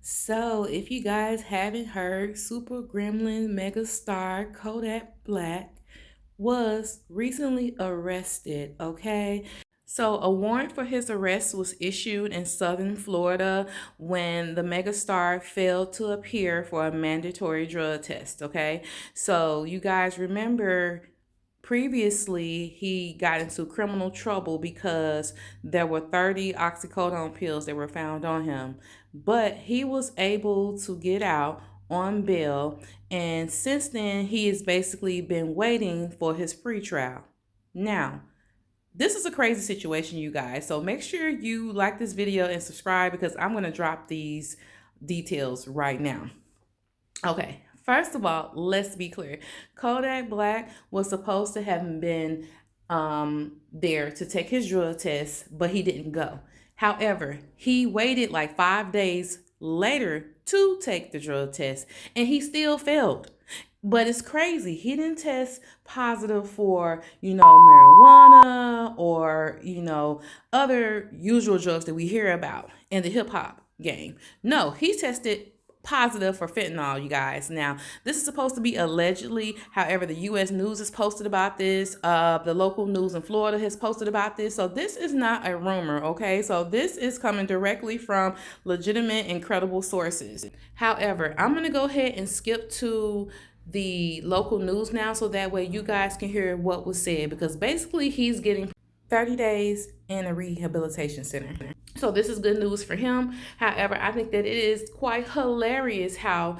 So, if you guys haven't heard, Super Gremlin megastar Kodak Black was recently arrested, okay? So, a warrant for his arrest was issued in southern Florida when the megastar failed to appear for a mandatory drug test, okay? So, you guys remember previously he got into criminal trouble because there were 30 oxycodone pills that were found on him, but he was able to get out on bail, and since then he has basically been waiting for his pretrial. Now, this is a crazy situation, you guys, so make sure you like this video and subscribe because I'm going to drop these details right now. Okay, first of all, let's be clear. Kodak Black was supposed to have been there to take his drug test, but he didn't go. However, he waited like 5 days later to take the drug test, and he still failed. But it's crazy. He didn't test positive for, marijuana or, other usual drugs that we hear about in the hip hop game. No, he tested positive for fentanyl, you guys. Now, this is supposed to be allegedly. However, the U.S. News has posted about this. The local news in Florida has posted about this. So this is not a rumor, okay? So this is coming directly from legitimate and credible sources. However, I'm going to go ahead and skip to the local news now so that way you guys can hear what was said, because basically he's getting 30 days in a rehabilitation center. So this is good news for him. However, I think that it is quite hilarious how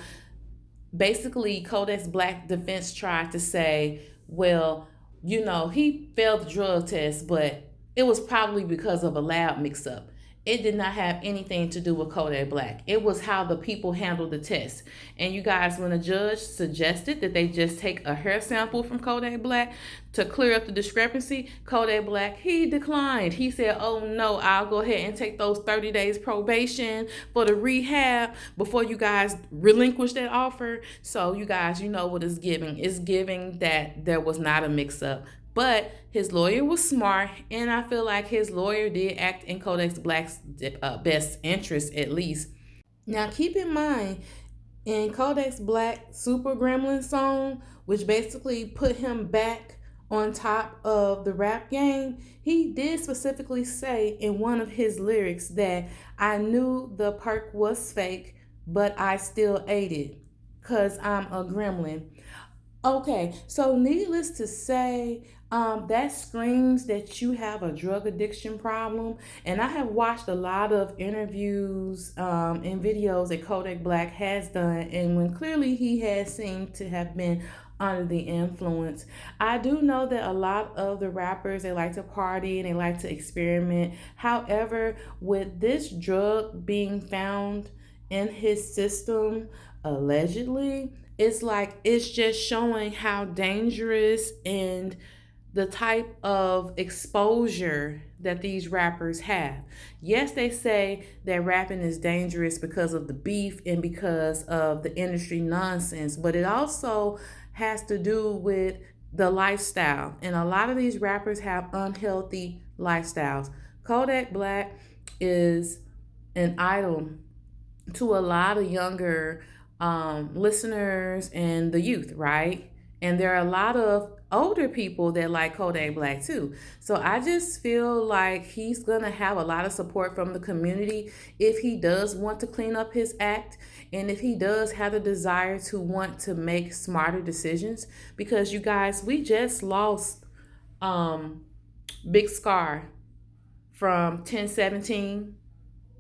basically Kodak Black defense tried to say, well, he failed the drug test, but it was probably because of a lab mix-up. It did not have anything to do with Kodak Black. It was how the people handled the test. And you guys, when a judge suggested that they just take a hair sample from Kodak Black to clear up the discrepancy, Kodak Black, he declined. He said, oh no, I'll go ahead and take those 30 days probation for the rehab before you guys relinquish that offer. So you guys, you know what it's giving. It's giving that there was not a mix-up. But his lawyer was smart, and I feel like his lawyer did act in Kodak Black's best interest, at least. Now, keep in mind, in Kodak Black's Super Gremlin song, which basically put him back on top of the rap game, he did specifically say in one of his lyrics that I knew the perk was fake, but I still ate it because I'm a gremlin. Okay, so needless to say, that screams that you have a drug addiction problem. And I have watched a lot of interviews and videos that Kodak Black has done, and when clearly he has seemed to have been under the influence. I do know that a lot of the rappers, they like to party and they like to experiment. However, with this drug being found in his system, allegedly, it's just showing how dangerous and the type of exposure that these rappers have. Yes, they say that rapping is dangerous because of the beef and because of the industry nonsense, but it also has to do with the lifestyle. And a lot of these rappers have unhealthy lifestyles. Kodak Black is an idol to a lot of younger listeners and the youth, right? And there are a lot of older people that like Kodak Black too. So I just feel like he's gonna have a lot of support from the community if he does want to clean up his act, and if he does have the desire to want to make smarter decisions. Because you guys, we just lost Big Scar from 1017.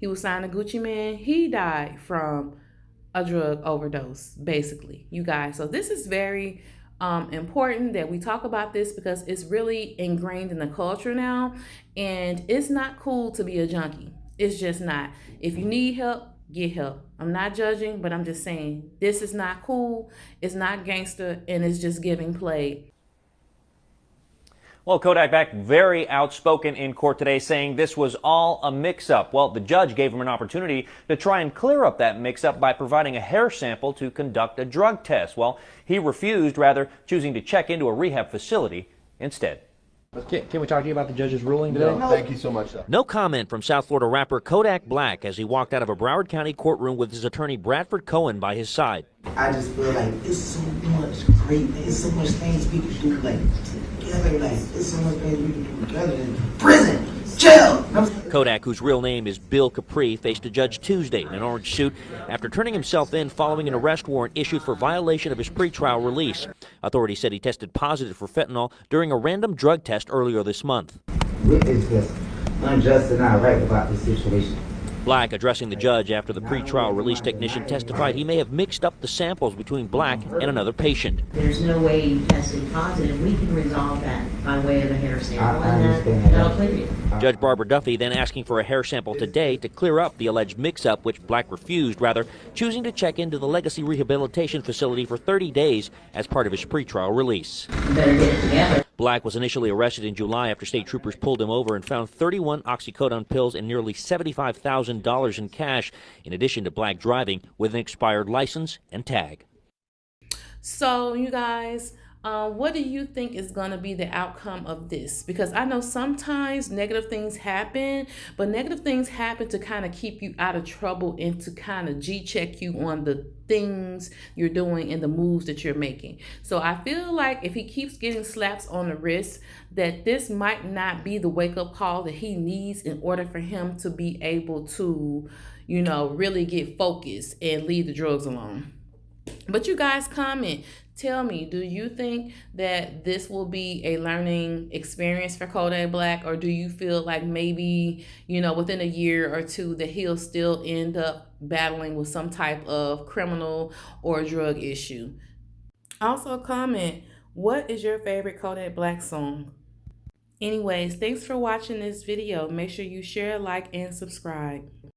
He was signed to Gucci Mane. He died from a drug overdose, basically, you guys. So this is very important that we talk about this because it's really ingrained in the culture now, and it's not cool to be a junkie. It's just not. If you need help, get help. I'm not judging, but I'm just saying this is not cool. It's not gangster, and it's just giving play. Well, Kodak Black very outspoken in court today, saying this was all a mix-up. Well, the judge gave him an opportunity to try and clear up that mix-up by providing a hair sample to conduct a drug test. Well, he refused, rather choosing to check into a rehab facility instead. Can we talk to you about the judge's ruling today? No, thank you so much, though. No comment from South Florida rapper Kodak Black as he walked out of a Broward County courtroom with his attorney Bradford Cohen by his side. I just feel like it's so much great, it's so much things we can do like together, like it's so much things we can do together in prison, jail. Kodak, whose real name is Bill Capri, faced a judge Tuesday in an orange suit after turning himself in following an arrest warrant issued for violation of his pretrial release. Authorities said he tested positive for fentanyl during a random drug test earlier this month. It is just unjust and not right about this situation. Black, addressing the judge after the pretrial release technician testified he may have mixed up the samples between Black and another patient. There's no way you tested positive. We can resolve that by way of a hair sample, I and understand that'll clear you. Judge Barbara Duffy then asking for a hair sample today to clear up the alleged mix-up, which Black refused, rather choosing to check into the Legacy Rehabilitation Facility for 30 days as part of his pretrial release. You better get it together. Black was initially arrested in July after state troopers pulled him over and found 31 oxycodone pills and nearly $75,000 in cash, in addition to Black driving with an expired license and tag. So, you guys, what do you think is going to be the outcome of this? Because I know sometimes negative things happen, but negative things happen to kind of keep you out of trouble and to kind of G-check you on the things you're doing and the moves that you're making. So I feel like if he keeps getting slaps on the wrist, that this might not be the wake-up call that he needs in order for him to be able to, you know, really get focused and leave the drugs alone. But you guys comment. Tell me, do you think that this will be a learning experience for Kodak Black, or do you feel like maybe, you know, within a year or two that he'll still end up battling with some type of criminal or drug issue? Also comment, what is your favorite Kodak Black song? Anyways, thanks for watching this video. Make sure you share, like, and subscribe.